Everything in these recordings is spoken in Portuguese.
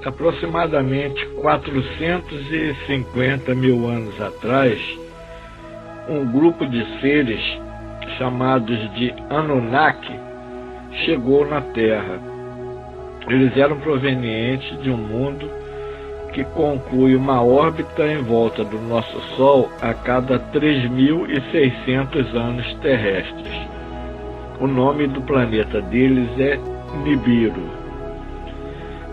aproximadamente 450 mil anos atrás, um grupo de seres chamados de Anunnaki chegou na Terra. Eles eram provenientes de um mundo que conclui uma órbita em volta do nosso Sol a cada 3.600 anos terrestres. O nome do planeta deles é Nibiru.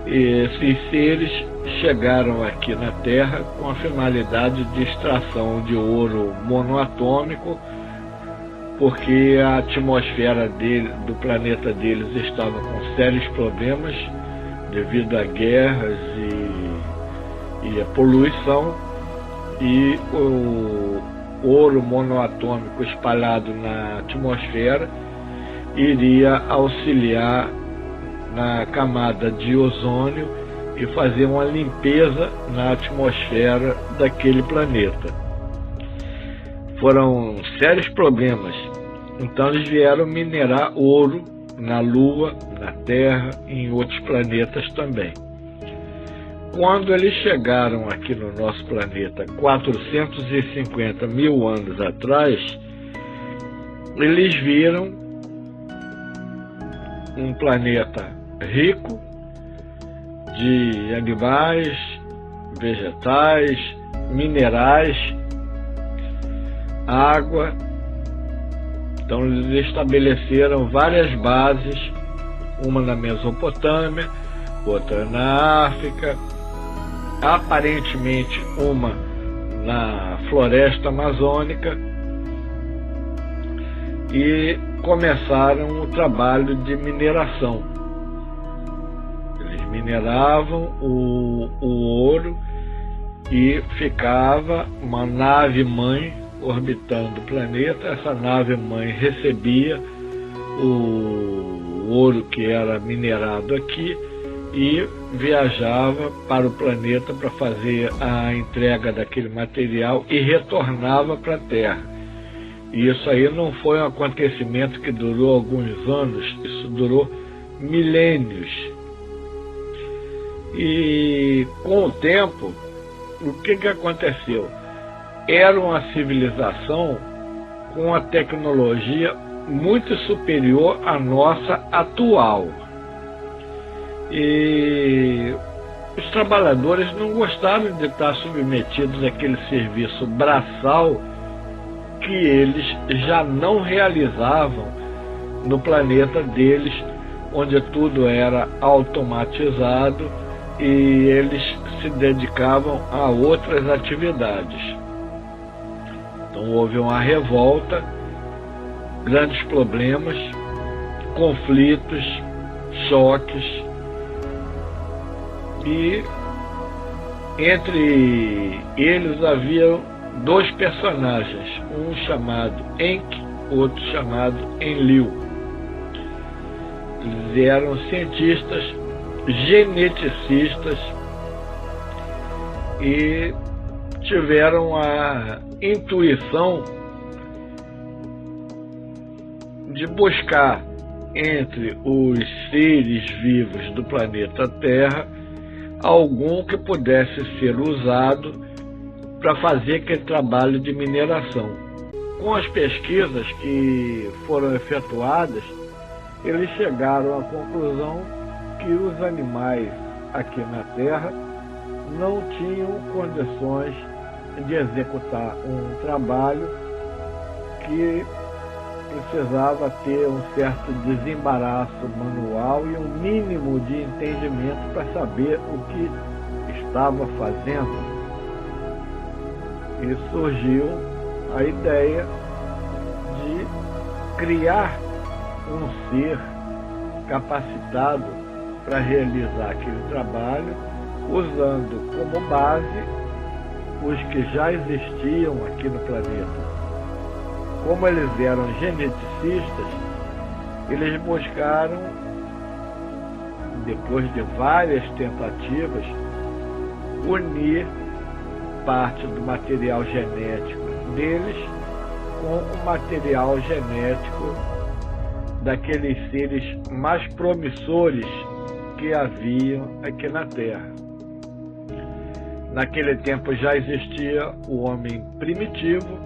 Esses seres chegaram aqui na Terra com a finalidade de extração de ouro monoatômico, porque a atmosfera do planeta deles estava com sérios problemas devido a guerras e a poluição, e o ouro monoatômico espalhado na atmosfera iria auxiliar na camada de ozônio e fazer uma limpeza na atmosfera daquele planeta. Foram sérios problemas, então eles vieram minerar ouro na Lua, na Terra e em outros planetas também. Quando eles chegaram aqui no nosso planeta 450 mil anos atrás, eles viram um planeta rico de animais, vegetais, minerais, água. Então eles estabeleceram várias bases, uma na Mesopotâmia, outra na África, aparentemente uma na floresta amazônica, e começaram o trabalho de mineração. Eles mineravam o ouro e ficava uma nave-mãe orbitando o planeta. Essa nave-mãe recebia o ouro que era minerado aqui e viajava para o planeta para fazer a entrega daquele material e retornava para a Terra. E isso aí não foi um acontecimento que durou alguns anos, isso durou milênios. E com o tempo, o que aconteceu? Era uma civilização com uma tecnologia muito superior à nossa atual. E os trabalhadores não gostaram de estar submetidos àquele serviço braçal que eles já não realizavam no planeta deles, onde tudo era automatizado e eles se dedicavam a outras atividades. Então houve uma revolta, grandes problemas, conflitos, choques, e entre eles havia dois personagens, um chamado Enki, outro chamado Enlil. Eles eram cientistas, geneticistas, e tiveram a intuição de buscar entre os seres vivos do planeta Terra algum que pudesse ser usado para fazer aquele trabalho de mineração. Com as pesquisas que foram efetuadas, eles chegaram à conclusão que os animais aqui na Terra não tinham condições de executar um trabalho que precisava ter um certo desembaraço manual e um mínimo de entendimento para saber o que estava fazendo. E surgiu a ideia de criar um ser capacitado para realizar aquele trabalho, usando como base os que já existiam aqui no planeta. Como eles eram geneticistas, eles buscaram, depois de várias tentativas, unir parte do material genético deles com o material genético daqueles seres mais promissores que haviam aqui na Terra. Naquele tempo já existia o homem primitivo.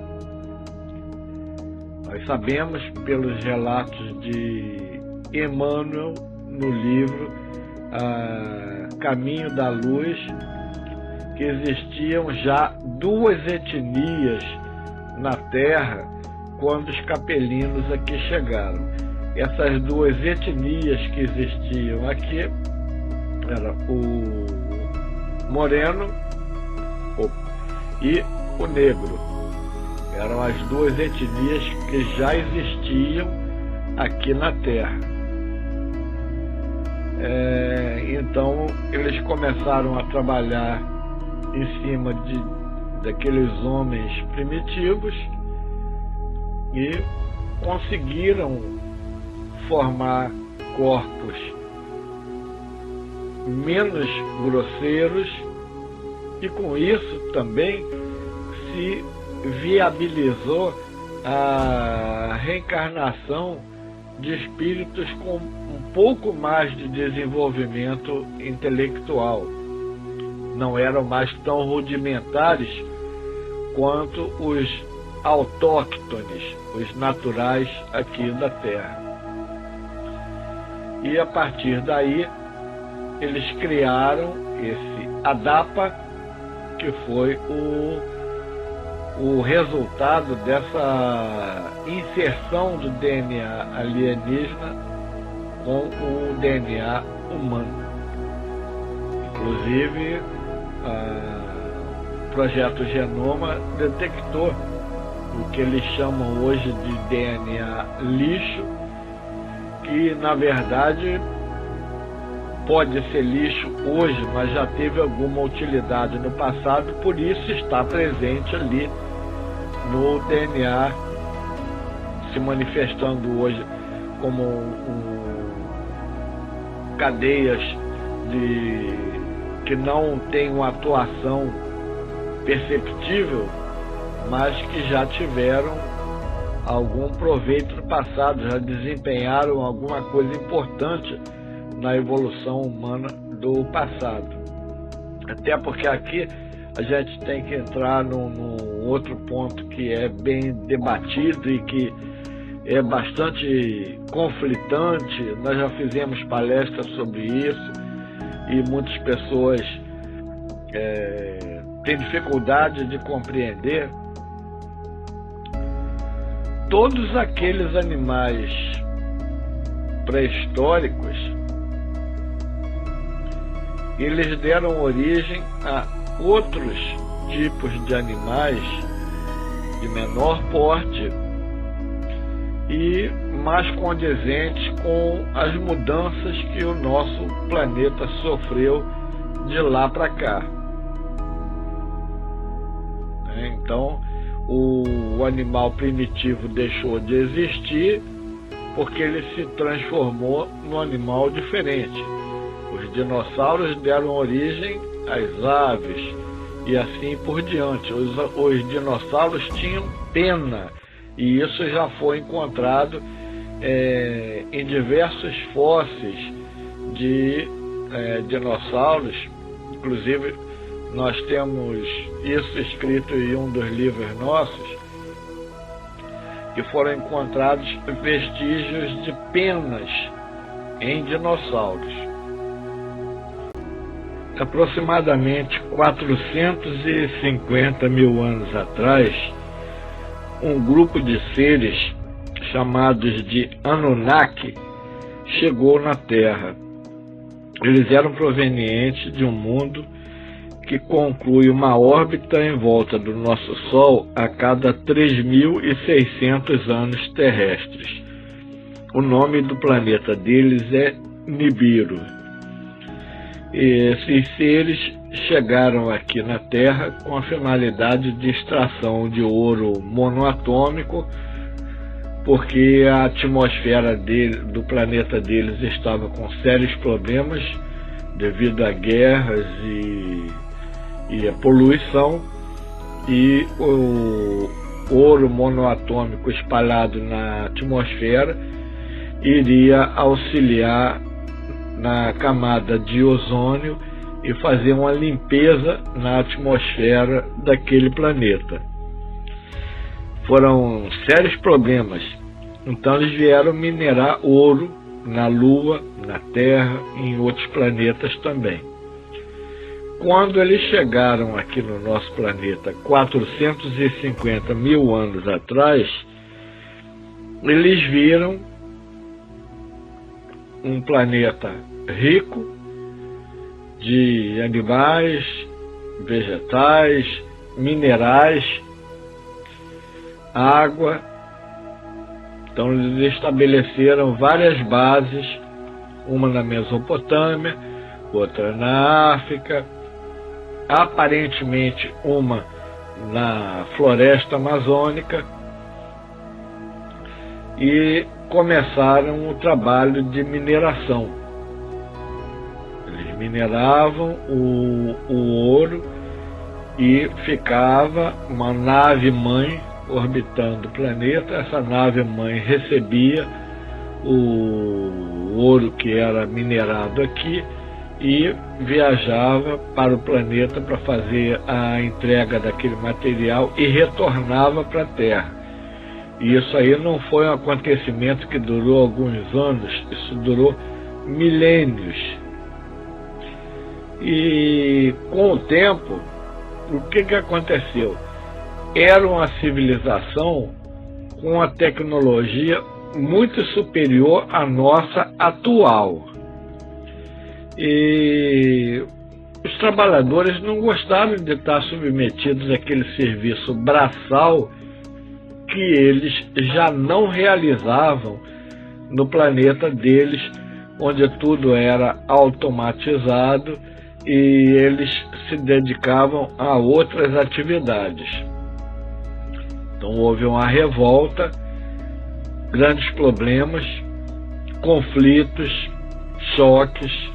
Nós sabemos pelos relatos de Emmanuel no livro Caminho da Luz que existiam já duas etnias na Terra quando os capelinos aqui chegaram. Essas duas etnias que existiam aqui eram o moreno e o negro. Eram as duas etnias que já existiam aqui na Terra. Então eles começaram a trabalhar em cima daqueles homens primitivos e conseguiram formar corpos menos grosseiros, e com isso também se viabilizou a reencarnação de espíritos com um pouco mais de desenvolvimento intelectual. Não eram mais tão rudimentares quanto os autóctones, os naturais aqui da Terra. E a partir daí eles criaram esse ADAPA, que foi o resultado dessa inserção do DNA alienígena com o DNA humano. Inclusive, o Projeto Genoma detectou o que eles chamam hoje de DNA lixo, que na verdade pode ser lixo hoje, mas já teve alguma utilidade no passado, por isso está presente ali no DNA, se manifestando hoje como cadeias que não têm uma atuação perceptível, mas que já tiveram algum proveito no passado, já desempenharam alguma coisa importante na evolução humana do passado. Até porque aqui a gente tem que entrar num outro ponto que é bem debatido e que é bastante conflitante. Nós já fizemos palestras sobre isso e muitas pessoas têm dificuldade de compreender. Todos aqueles animais pré-históricos, eles deram origem a outros tipos de animais de menor porte e mais condizentes com as mudanças que o nosso planeta sofreu de lá para cá. Então, o animal primitivo deixou de existir porque ele se transformou num animal diferente. Os dinossauros deram origem às aves e assim por diante. Os dinossauros tinham pena, e isso já foi encontrado em diversos fósseis de dinossauros. Inclusive, nós temos isso escrito em um dos livros nossos, que foram encontrados vestígios de penas em dinossauros. Aproximadamente 450 mil anos atrás, um grupo de seres chamados de Anunnaki chegou na Terra. Eles eram provenientes de um mundo que conclui uma órbita em volta do nosso Sol a cada 3.600 anos terrestres. O nome do planeta deles é Nibiru. Esses seres chegaram aqui na Terra com a finalidade de extração de ouro monoatômico, porque a atmosfera do planeta deles estava com sérios problemas devido a guerras e a poluição, e o ouro monoatômico espalhado na atmosfera iria auxiliar na camada de ozônio e fazer uma limpeza na atmosfera daquele planeta. Foram sérios problemas. Então eles vieram minerar ouro na Lua, na Terra e em outros planetas também. Quando eles chegaram aqui no nosso planeta 450 mil anos atrás, eles viram um planeta rico de animais, vegetais, minerais, água. Então eles estabeleceram várias bases, uma na Mesopotâmia, outra na África, aparentemente uma na floresta amazônica, e começaram o trabalho de mineração. Eles mineravam o ouro e ficava uma nave-mãe orbitando o planeta. Essa nave-mãe recebia o ouro que era minerado aqui e viajava para o planeta para fazer a entrega daquele material e retornava para a Terra. E isso aí não foi um acontecimento que durou alguns anos, isso durou milênios. E com o tempo, o que aconteceu? Era uma civilização com uma tecnologia muito superior à nossa atual. E os trabalhadores não gostavam de estar submetidos àquele serviço braçal que eles já não realizavam no planeta deles, onde tudo era automatizado e eles se dedicavam a outras atividades. Então houve uma revolta, grandes problemas, conflitos, choques,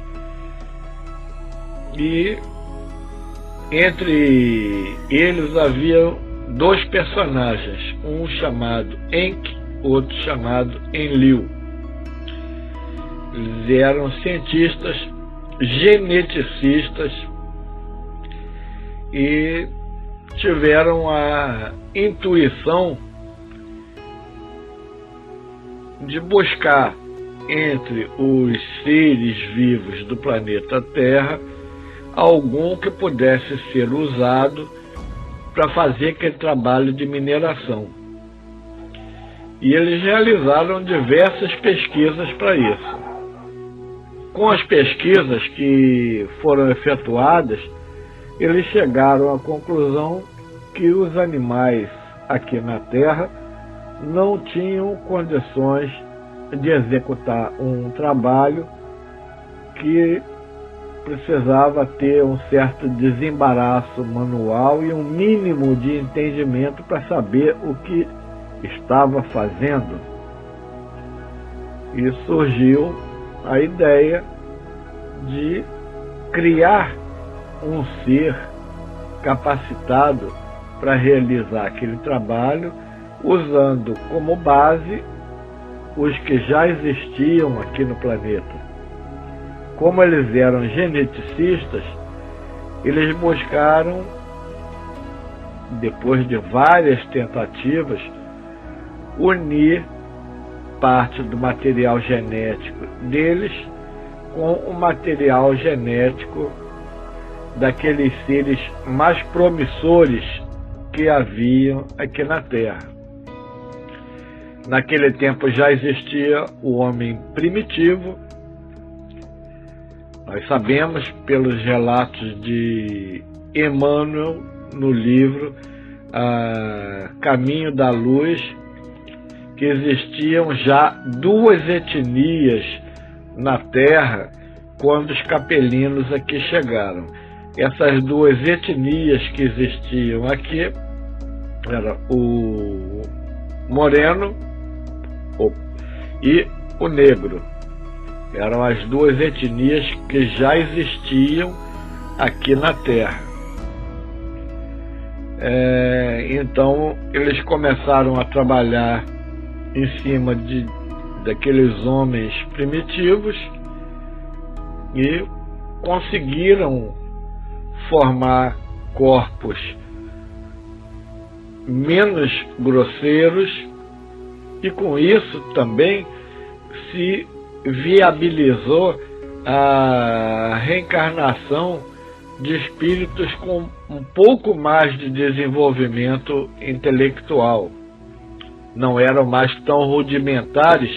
e entre eles havia dois personagens, um chamado Enki, outro chamado Enlil. Eles eram cientistas, geneticistas e tiveram a intuição de buscar entre os seres vivos do planeta Terra algum que pudesse ser usado para fazer aquele trabalho de mineração. E eles realizaram diversas pesquisas para isso. Com as pesquisas que foram efetuadas, eles chegaram à conclusão que os animais aqui na Terra não tinham condições de executar um trabalho que precisava ter um certo desembaraço manual e um mínimo de entendimento para saber o que estava fazendo. E surgiu a ideia de criar um ser capacitado para realizar aquele trabalho, usando como base os que já existiam aqui no planeta. Como eles eram geneticistas, eles buscaram, depois de várias tentativas, unir parte do material genético deles com o material genético daqueles seres mais promissores que haviam aqui na Terra. Naquele tempo já existia o homem primitivo. Nós sabemos pelos relatos de Emmanuel no livro Caminho da Luz que existiam já duas etnias na Terra quando os capelinos aqui chegaram. Essas duas etnias que existiam aqui eram o moreno e o negro. Eram as duas etnias que já existiam aqui na Terra. Então eles começaram a trabalhar em cima daqueles homens primitivos e conseguiram formar corpos menos grosseiros, e com isso também se viabilizou a reencarnação de espíritos com um pouco mais de desenvolvimento intelectual. Não eram mais tão rudimentares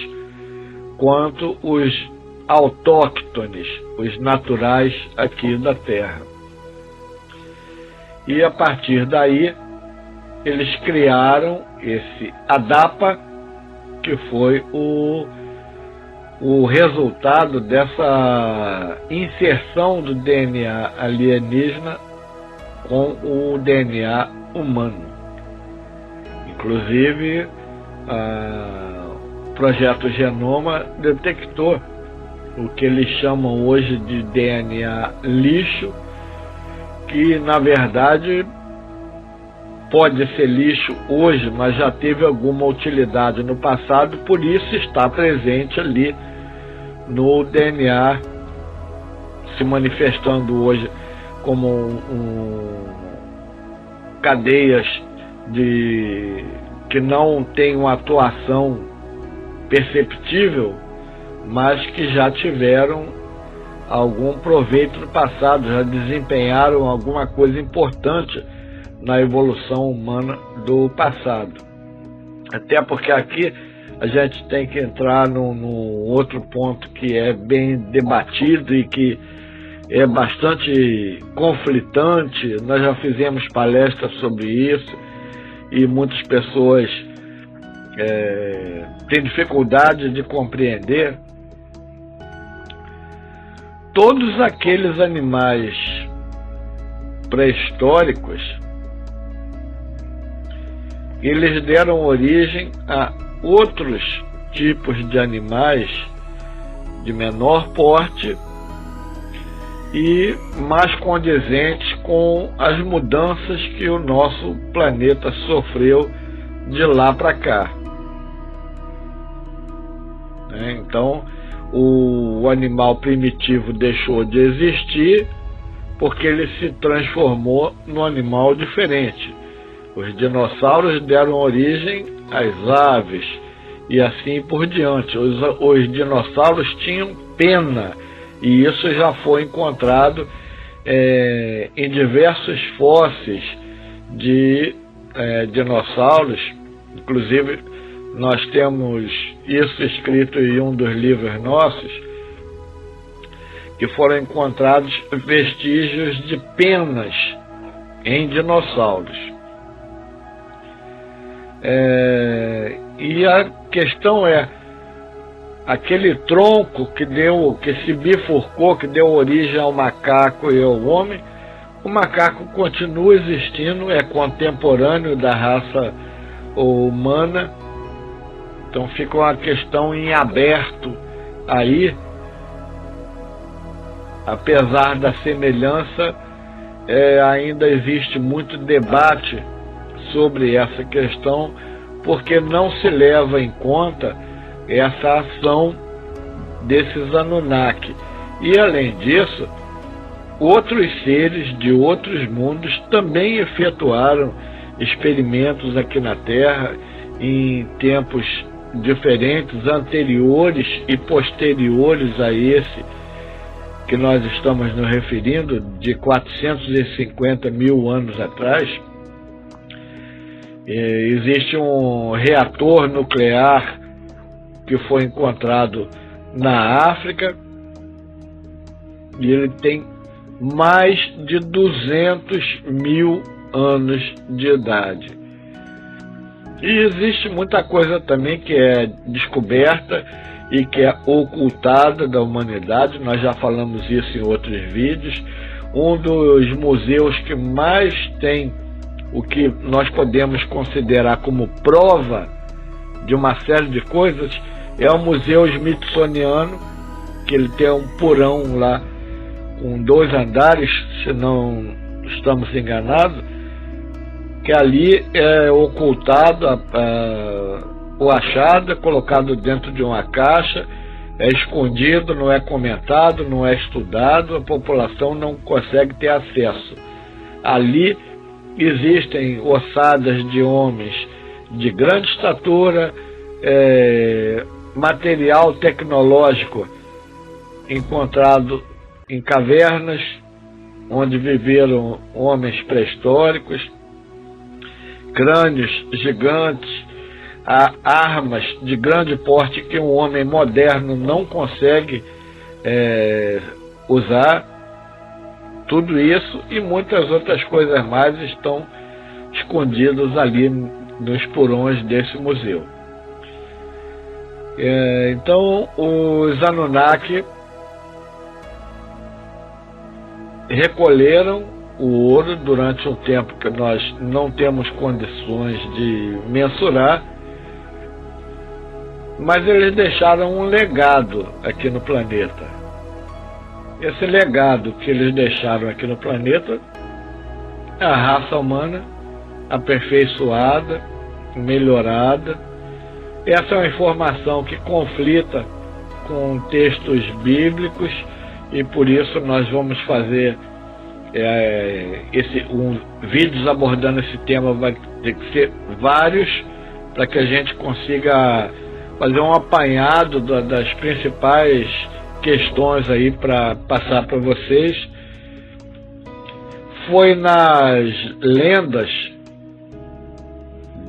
quanto os autóctones, os naturais aqui da Terra. E a partir daí, eles criaram esse ADAPA, que foi o resultado dessa inserção do DNA alienígena com o DNA humano. Inclusive, o projeto Genoma detectou o que eles chamam hoje de DNA lixo, que na verdade pode ser lixo hoje, mas já teve alguma utilidade no passado, por isso está presente ali no DNA, se manifestando hoje como cadeias que não têm uma atuação perceptível, mas que já tiveram algum proveito no passado, já desempenharam alguma coisa importante na evolução humana do passado. Até porque aqui a gente tem que entrar num outro ponto que é bem debatido e que é bastante conflitante. Nós já fizemos palestras sobre isso e muitas pessoas têm dificuldade de compreender. Todos aqueles animais pré-históricos, eles deram origem a outros tipos de animais de menor porte e mais condizentes com as mudanças que o nosso planeta sofreu de lá para cá. Então, o animal primitivo deixou de existir porque ele se transformou num animal diferente. Os dinossauros deram origem às aves e assim por diante. Os dinossauros tinham pena, e isso já foi encontrado em diversos fósseis de dinossauros. Inclusive, nós temos isso escrito em um dos livros nossos, que foram encontrados vestígios de penas em dinossauros. E a questão é, aquele tronco que se bifurcou, que deu origem ao macaco e ao homem, o macaco continua existindo, é contemporâneo da raça humana. Então fica uma questão em aberto aí, apesar da semelhança, ainda existe muito debate sobre essa questão, porque não se leva em conta essa ação desses Anunnaki. E além disso, outros seres de outros mundos também efetuaram experimentos aqui na Terra em tempos diferentes, anteriores e posteriores a esse que nós estamos nos referindo, de 450 mil anos atrás. Existe um reator nuclear que foi encontrado na África e ele tem mais de 200 mil anos de idade. E existe muita coisa também que é descoberta e que é ocultada da humanidade. Nós já falamos isso em outros vídeos. Um dos museus que mais tem o que nós podemos considerar como prova de uma série de coisas é o Museu Smithsoniano, que ele tem um porão lá com 2 andares, se não estamos enganados, que ali é ocultado o achado, é colocado dentro de uma caixa, é escondido, não é comentado, não é estudado, a população não consegue ter acesso. Ali existem ossadas de homens de grande estatura, material tecnológico encontrado em cavernas onde viveram homens pré-históricos, crânios gigantes, armas de grande porte que um homem moderno não consegue usar. Tudo isso e muitas outras coisas mais estão escondidos ali nos porões desse museu. Então, os Anunnaki recolheram o ouro durante um tempo que nós não temos condições de mensurar, mas eles deixaram um legado aqui no planeta. Esse legado que eles deixaram aqui no planeta é a raça humana aperfeiçoada, melhorada. Essa é uma informação que conflita com textos bíblicos e por isso nós vamos fazer vídeos abordando esse tema. Vai ter que ser vários para que a gente consiga fazer um apanhado das principais questões aí para passar para vocês. Foi nas lendas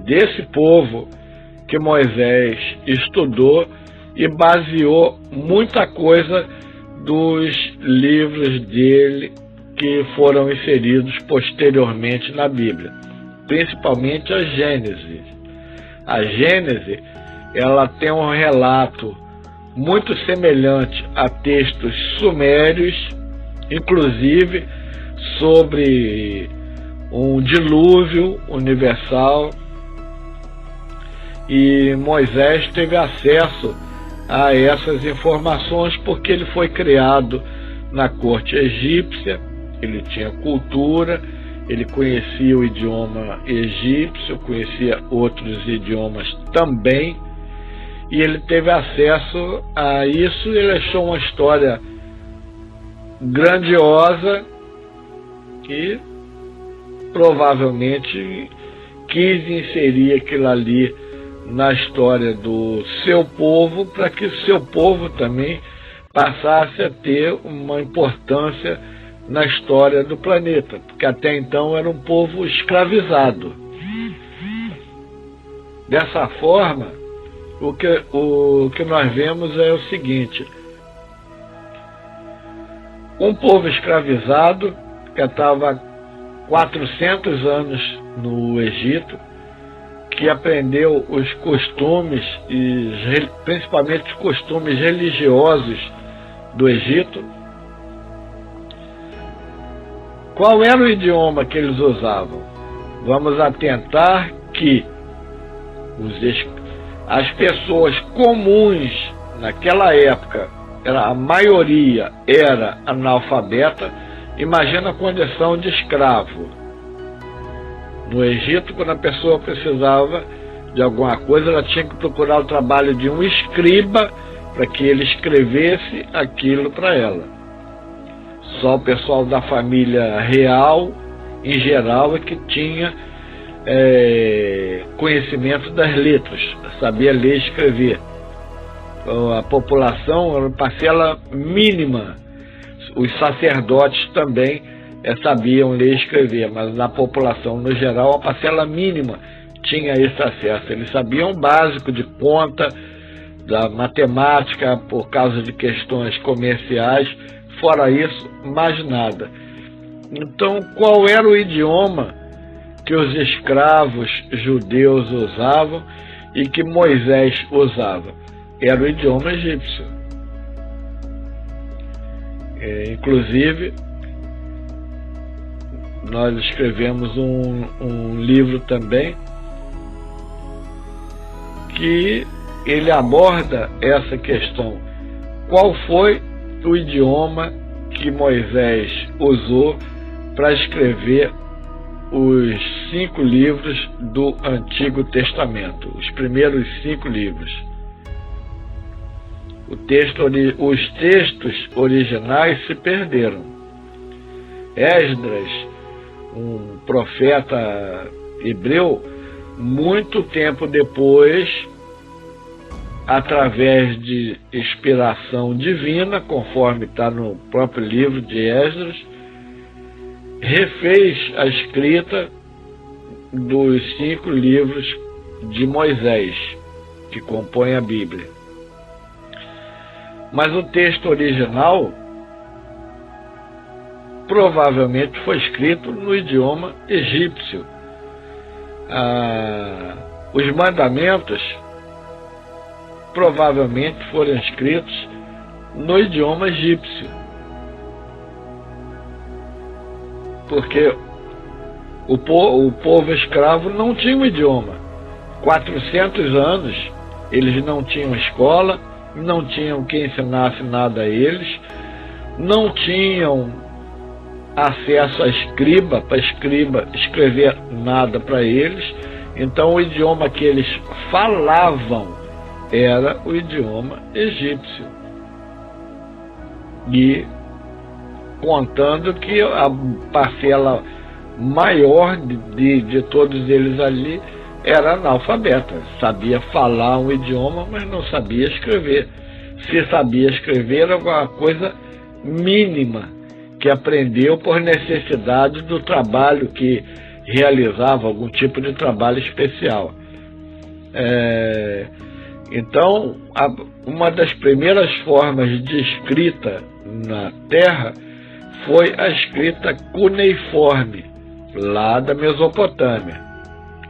desse povo que Moisés estudou e baseou muita coisa dos livros dele que foram inseridos posteriormente na Bíblia, principalmente a Gênese. A Gênese, ela tem um relato muito semelhante a textos sumérios, inclusive sobre um dilúvio universal, e Moisés teve acesso a essas informações porque ele foi criado na corte egípcia, ele tinha cultura, ele conhecia o idioma egípcio, conhecia outros idiomas também, e ele teve acesso a isso. Ele achou uma história grandiosa e provavelmente quis inserir aquilo ali na história do seu povo, para que o seu povo também passasse a ter uma importância na história do planeta, porque até então era um povo escravizado. Dessa forma, o que nós vemos é o seguinte: um povo escravizado que estava 400 anos no Egito, que aprendeu os costumes, e principalmente os costumes religiosos do Egito. Qual era o idioma que eles usavam? Vamos atentar que as pessoas comuns naquela época, a maioria era analfabeta. Imagina a condição de escravo. No Egito, quando a pessoa precisava de alguma coisa, ela tinha que procurar o trabalho de um escriba para que ele escrevesse aquilo para ela. Só o pessoal da família real, em geral, é que tinha conhecimento das letras, sabia ler e escrever. A população era uma parcela mínima. Os sacerdotes também sabiam ler e escrever, mas na população no geral a parcela mínima tinha esse acesso. Eles sabiam o básico de conta, da matemática, por causa de questões comerciais. Fora isso, mais nada. Então, qual era o idioma que os escravos judeus usavam e que Moisés usava? Era o idioma egípcio. Inclusive, nós escrevemos um livro também que ele aborda essa questão. Qual foi o idioma que Moisés usou para escrever os 5 livros do Antigo Testamento, os primeiros 5 livros? Os textos originais se perderam. Esdras, um profeta hebreu, muito tempo depois, através de inspiração divina, conforme está no próprio livro de Esdras, refez a escrita dos 5 livros de Moisés, que compõem a Bíblia. Mas o texto original provavelmente foi escrito no idioma egípcio. Os mandamentos provavelmente foram escritos no idioma egípcio, porque o povo escravo não tinha um idioma. 400 anos eles não tinham escola, não tinham quem ensinasse nada a eles, não tinham acesso a escriba, para escrever nada para eles. Então o idioma que eles falavam era o idioma egípcio. E contando que a parcela maior de todos eles ali era analfabeta, sabia falar um idioma, mas não sabia escrever. Se sabia escrever, era alguma coisa mínima que aprendeu por necessidade do trabalho que realizava, algum tipo de trabalho especial. Então, uma das primeiras formas de escrita na Terra foi a escrita cuneiforme, lá da Mesopotâmia,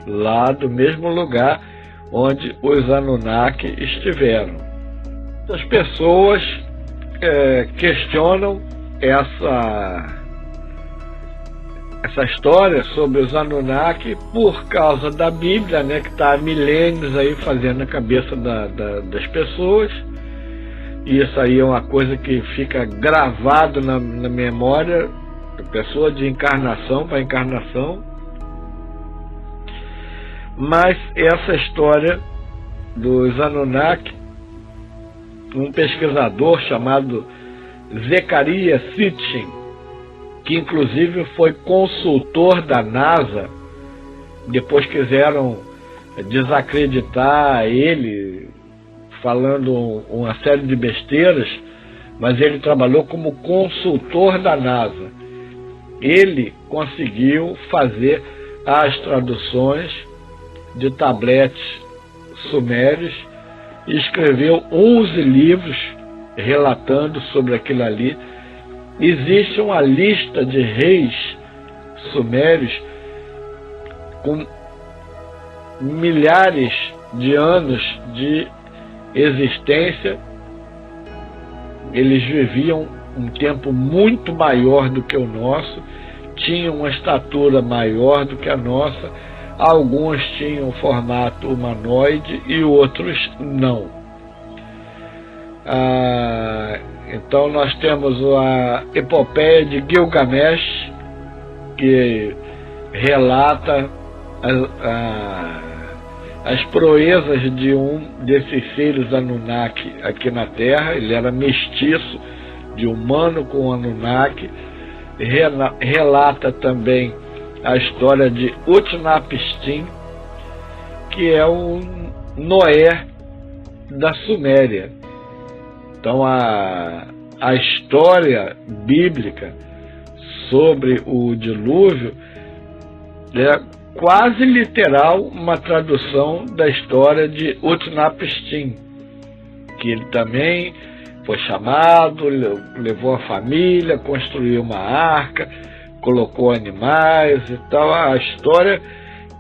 lá do mesmo lugar onde os Anunnaki estiveram. As pessoas questionam essa história sobre os Anunnaki por causa da Bíblia, né, que está há milênios aí fazendo a cabeça das pessoas. E isso aí é uma coisa que fica gravado na memória da pessoa de encarnação para encarnação. Mas essa história dos Anunnaki, um pesquisador chamado Zecharia Sitchin, que inclusive foi consultor da NASA, depois quiseram desacreditar ele, falando uma série de besteiras, mas ele trabalhou como consultor da NASA. Ele conseguiu fazer as traduções de tabletes sumérios e escreveu 11 livros relatando sobre aquilo ali. Existe uma lista de reis sumérios com milhares de anos de existência. Eles viviam um tempo muito maior do que o nosso, tinham uma estatura maior do que a nossa, alguns tinham formato humanoide e outros não. Então nós temos a epopeia de Gilgamesh, que relata as proezas de um desses seres Anunnaki aqui na Terra. Ele era mestiço de humano com Anunnaki. Relata também a história de Utnapishtim, que é o Noé da Suméria. Então a história bíblica sobre o dilúvio é quase literal uma tradução da história de Utnapishtim, que ele também foi chamado, levou a família, construiu uma arca, colocou animais e tal. A história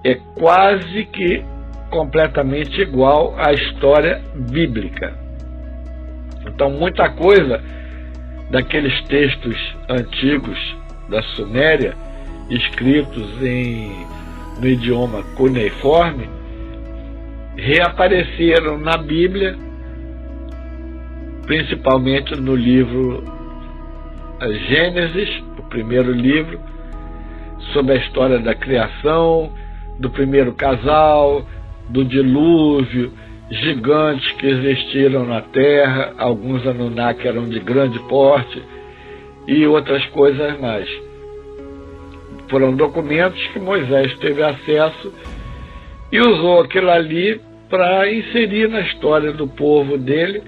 é quase que completamente igual à história bíblica. Então muita coisa daqueles textos antigos da Suméria, escritos no idioma cuneiforme, reapareceram na Bíblia, principalmente no livro Gênesis, o primeiro livro, sobre a história da criação, do primeiro casal, do dilúvio, gigantes que existiram na Terra, alguns Anunnaki eram de grande porte e outras coisas mais. Foram documentos que Moisés teve acesso e usou aquilo ali para inserir na história do povo dele,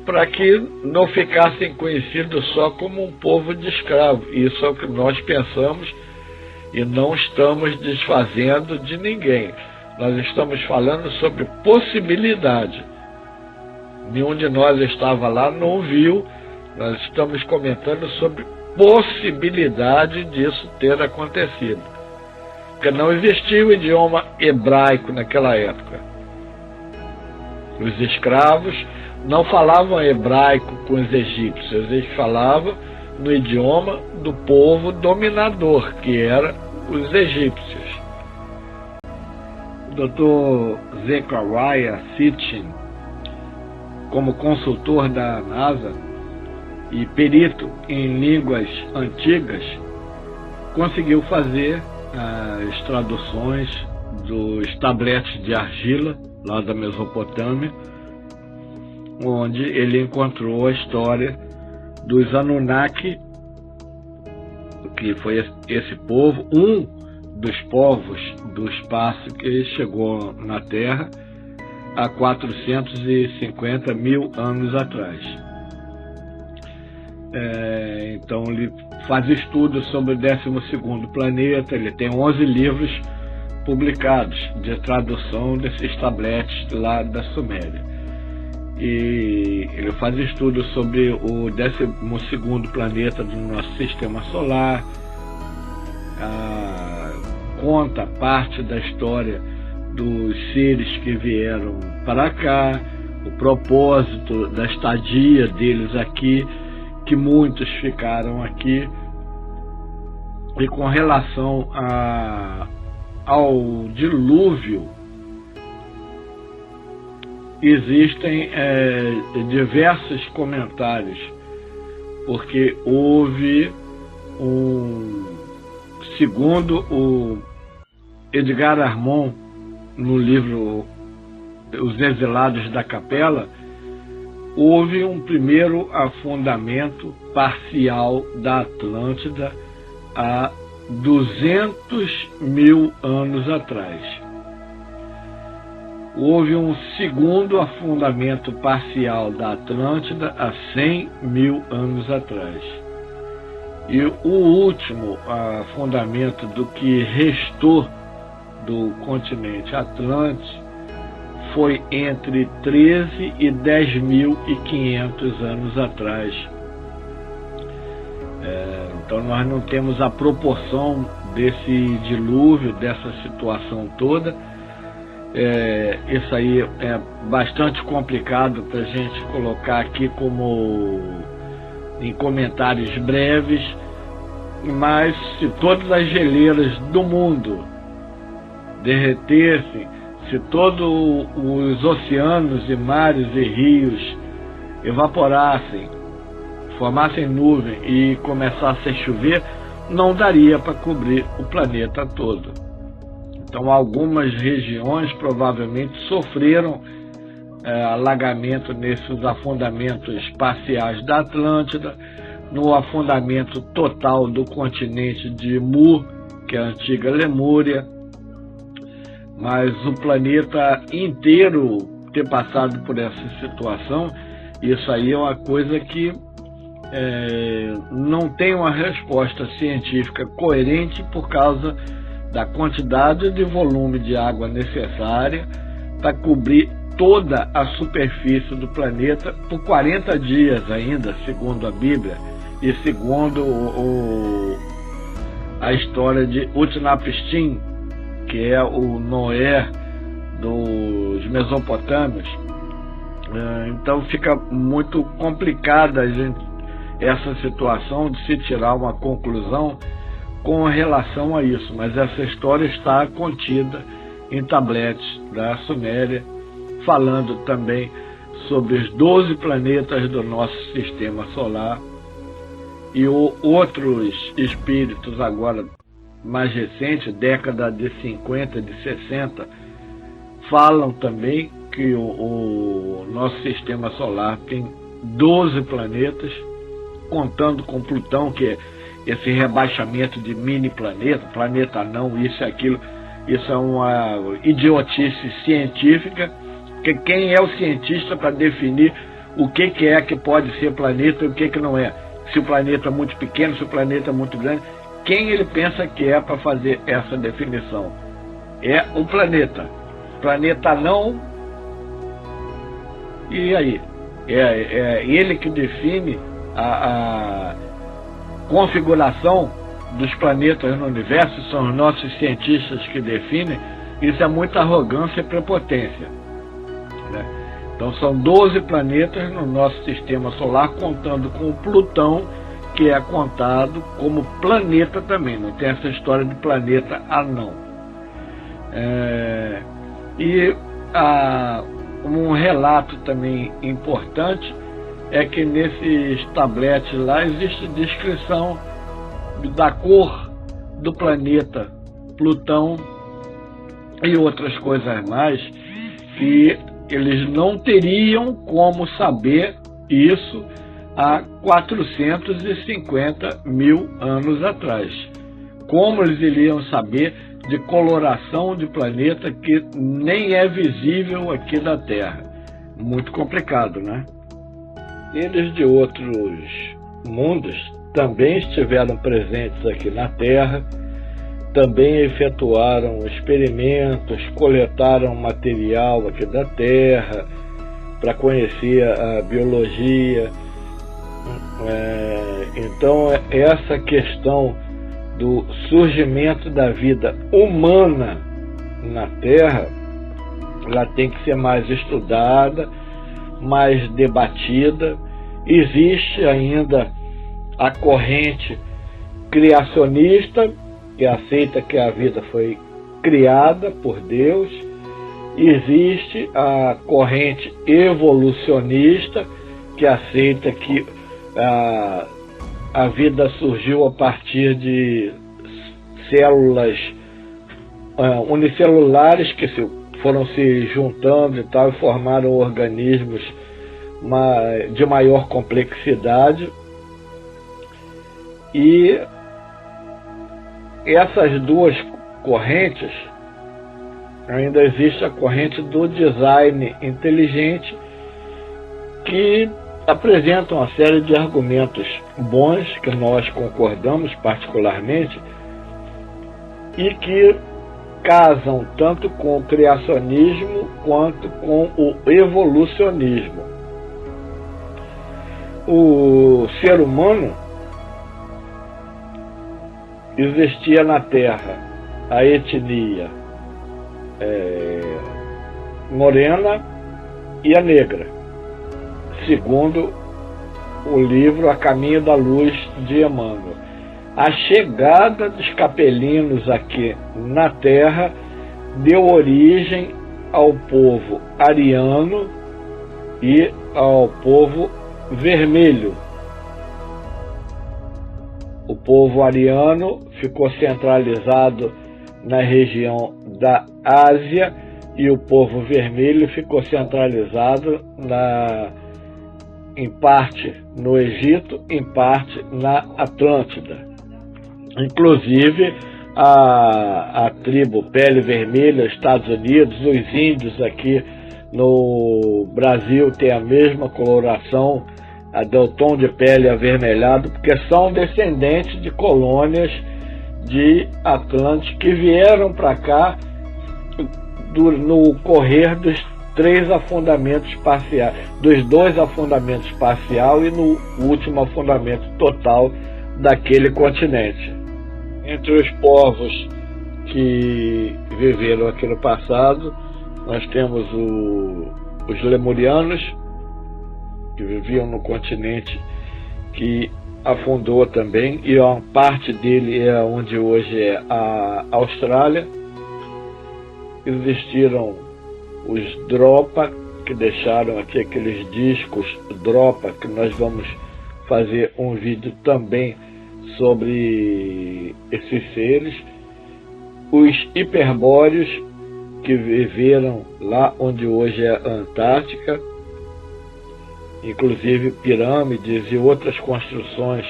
para que não ficassem conhecidos só como um povo de escravos. Isso é o que nós pensamos e não estamos desfazendo de ninguém. Nós estamos falando sobre possibilidade. Nenhum de nós estava lá, não viu. Nós estamos comentando sobre possibilidade disso ter acontecido. Porque não existia o idioma hebraico naquela época. Os escravos não falavam hebraico com os egípcios, eles falavam no idioma do povo dominador, que era os egípcios. O Dr. Zecharia Sitchin, como consultor da NASA e perito em línguas antigas, conseguiu fazer as traduções dos tabletes de argila lá da Mesopotâmia, onde ele encontrou a história dos Anunnaki, que foi esse povo, um dos povos do espaço que chegou na Terra há 450 mil anos atrás. Então ele faz estudos sobre o 12º planeta, ele tem 11 livros publicados de tradução desses tabletes lá da Suméria. E ele faz estudos sobre o 12º planeta do nosso sistema solar, conta parte da história dos seres que vieram para cá, o propósito da estadia deles aqui, que muitos ficaram aqui, e com relação ao dilúvio, existem diversos comentários, porque houve segundo o Edgar Armond, no livro Os Exilados da Capela, houve um primeiro afundamento parcial da Atlântida há 200 mil anos atrás. Houve um segundo afundamento parcial da Atlântida há 100 mil anos atrás. E o último afundamento do que restou do continente Atlântico foi entre 13 e 10.500 anos atrás. Então nós não temos a proporção desse dilúvio, dessa situação toda. Isso aí é bastante complicado para a gente colocar aqui como em comentários breves, mas se todas as geleiras do mundo derretessem, se todos os oceanos e mares e rios evaporassem, formassem nuvem e começasse a chover, não daria para cobrir o planeta todo. Então algumas regiões provavelmente sofreram alagamento nesses afundamentos parciais da Atlântida, no afundamento total do continente de Mu, que é a antiga Lemúria, mas o planeta inteiro ter passado por essa situação, isso aí é uma coisa que não tem uma resposta científica coerente por causa da quantidade de volume de água necessária para cobrir toda a superfície do planeta por 40 dias ainda, segundo a Bíblia e segundo a história de Utnapishtim, que é o Noé dos Mesopotâmios. Então fica muito complicada essa situação de se tirar uma conclusão com relação a isso, mas essa história está contida em tabletes da Suméria, falando também sobre os 12 planetas do nosso sistema solar e outros espíritos agora mais recentes, década de 50, de 60, falam também que o nosso sistema solar tem 12 planetas, contando com Plutão, que é esse rebaixamento de mini planeta, planeta anão, isso e aquilo. Isso é uma idiotice científica, que quem é o cientista para definir o que é que pode ser planeta e o que não é? Se o planeta é muito pequeno, se o planeta é muito grande, quem ele pensa que é para fazer essa definição? É o planeta. Planeta não. E aí? É ele que define a configuração dos planetas no universo, são os nossos cientistas que definem. Isso é muita arrogância e prepotência, né? Então são 12 planetas no nosso sistema solar, contando com o Plutão, que é contado como planeta também, não tem essa história de planeta anão. Um relato também importante é que nesses tabletes lá existe descrição da cor do planeta Plutão e outras coisas mais, que eles não teriam como saber isso há 450 mil anos atrás. Como eles iriam saber de coloração de planeta que nem é visível aqui da Terra? Muito complicado, né? Eles de outros mundos também estiveram presentes aqui na Terra, também efetuaram experimentos, coletaram material aqui da Terra para conhecer a biologia. Então, essa questão do surgimento da vida humana na Terra, ela tem que ser mais estudada, mais debatida. Existe ainda a corrente criacionista, que aceita que a vida foi criada por Deus. Existe a corrente evolucionista, que aceita que a vida surgiu a partir de células unicelulares que foram se juntando e tal, e formaram organismos de maior complexidade. E essas duas correntes, ainda existe a corrente do design inteligente, que apresentam uma série de argumentos bons, que nós concordamos particularmente, e que casam tanto com o criacionismo quanto com o evolucionismo. O ser humano, existia na Terra a etnia morena e a negra, segundo o livro A Caminho da Luz de Emmanuel. A chegada dos capelinos aqui na Terra deu origem ao povo ariano e ao povo vermelho. O povo ariano ficou centralizado na região da Ásia e o povo vermelho ficou centralizado em parte no Egito, em parte na Atlântida. Inclusive a tribo Pele Vermelha, Estados Unidos, os índios aqui no Brasil têm a mesma coloração, do tom de pele avermelhado, porque são descendentes de colônias de Atlantes que vieram para cá no correr dos 3 afundamentos parciais, dos 2 afundamentos parcial e no último afundamento total daquele continente. Entre os povos que viveram aqui no passado, nós temos os lemurianos, que viviam no continente que afundou também, e uma parte dele é onde hoje é a Austrália. Existiram os Dropa, que deixaram aqui aqueles discos Dropa, que nós vamos fazer um vídeo também sobre esses seres. Os hiperbóreos, que viveram lá onde hoje é a Antártica, inclusive pirâmides e outras construções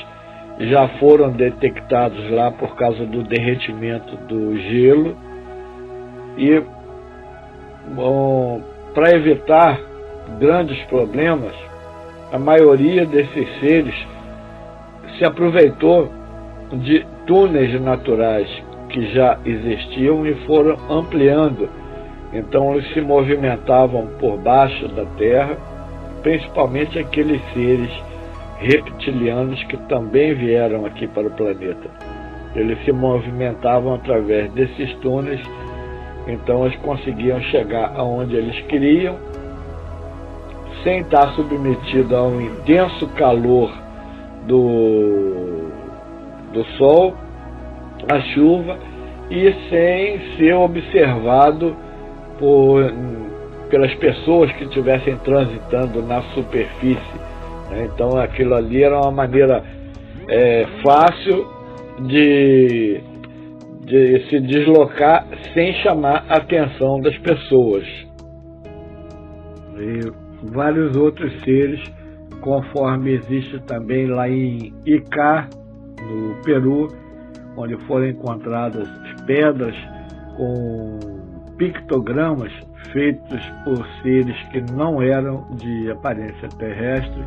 já foram detectados lá por causa do derretimento do gelo. E para evitar grandes problemas, a maioria desses seres se aproveitou de túneis naturais que já existiam e foram ampliando. Então eles se movimentavam por baixo da Terra, principalmente aqueles seres reptilianos que também vieram aqui para o planeta. Eles se movimentavam através desses túneis, então eles conseguiam chegar aonde eles queriam, sem estar submetido a um intenso calor do sol, a chuva, e sem ser observado pelas pessoas que estivessem transitando na superfície. Então aquilo ali era uma maneira fácil de se deslocar sem chamar a atenção das pessoas. E vários outros seres, conforme existe também lá em Ica, no Peru, onde foram encontradas pedras com pictogramas feitos por seres que não eram de aparência terrestre,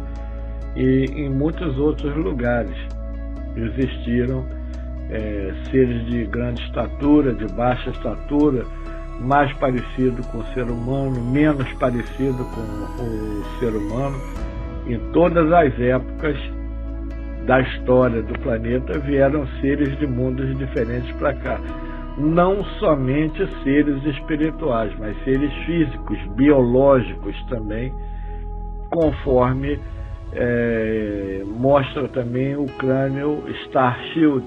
e em muitos outros lugares existiram seres de grande estatura, de baixa estatura, mais parecido com o ser humano, menos parecido com o ser humano. Em todas as épocas da história do planeta vieram seres de mundos diferentes para cá. Não somente seres espirituais, mas seres físicos, biológicos também, conforme mostra também o crânio Star Shield,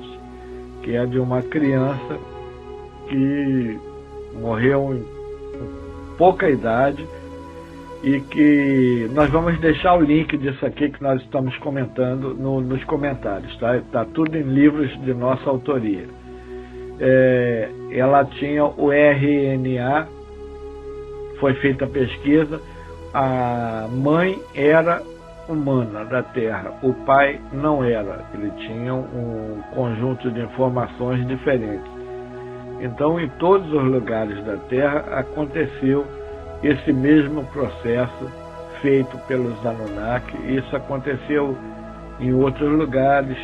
que é de uma criança que morreu em pouca idade, e que nós vamos deixar o link disso aqui que nós estamos comentando nos comentários, tá? Está tudo em livros de nossa autoria. Ela tinha o RNA, foi feita a pesquisa, a mãe era humana da Terra, o pai não era, ele tinha um conjunto de informações diferentes. Então, em todos os lugares da Terra aconteceu esse mesmo processo feito pelos Anunnaki. Isso aconteceu em outros lugares,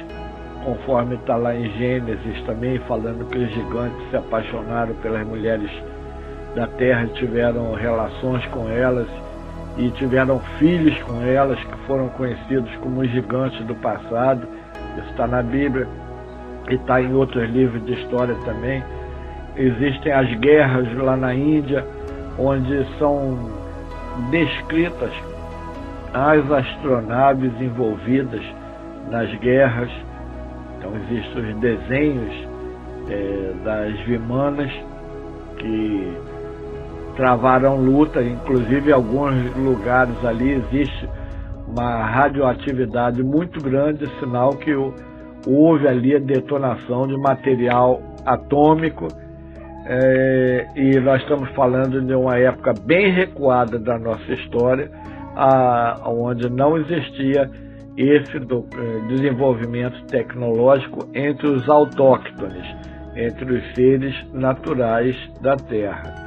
conforme está lá em Gênesis também, falando que os gigantes se apaixonaram pelas mulheres da Terra, tiveram relações com elas e tiveram filhos com elas, que foram conhecidos como os gigantes do passado. Isso está na Bíblia e está em outros livros de história também. Existem as guerras lá na Índia, onde são descritas as astronaves envolvidas nas guerras. Então existem os desenhos das Vimanas que travaram luta, inclusive em alguns lugares ali existe uma radioatividade muito grande, sinal que houve ali a detonação de material atômico. E nós estamos falando de uma época bem recuada da nossa história, onde não existia esse desenvolvimento tecnológico entre os autóctones, entre os seres naturais da Terra.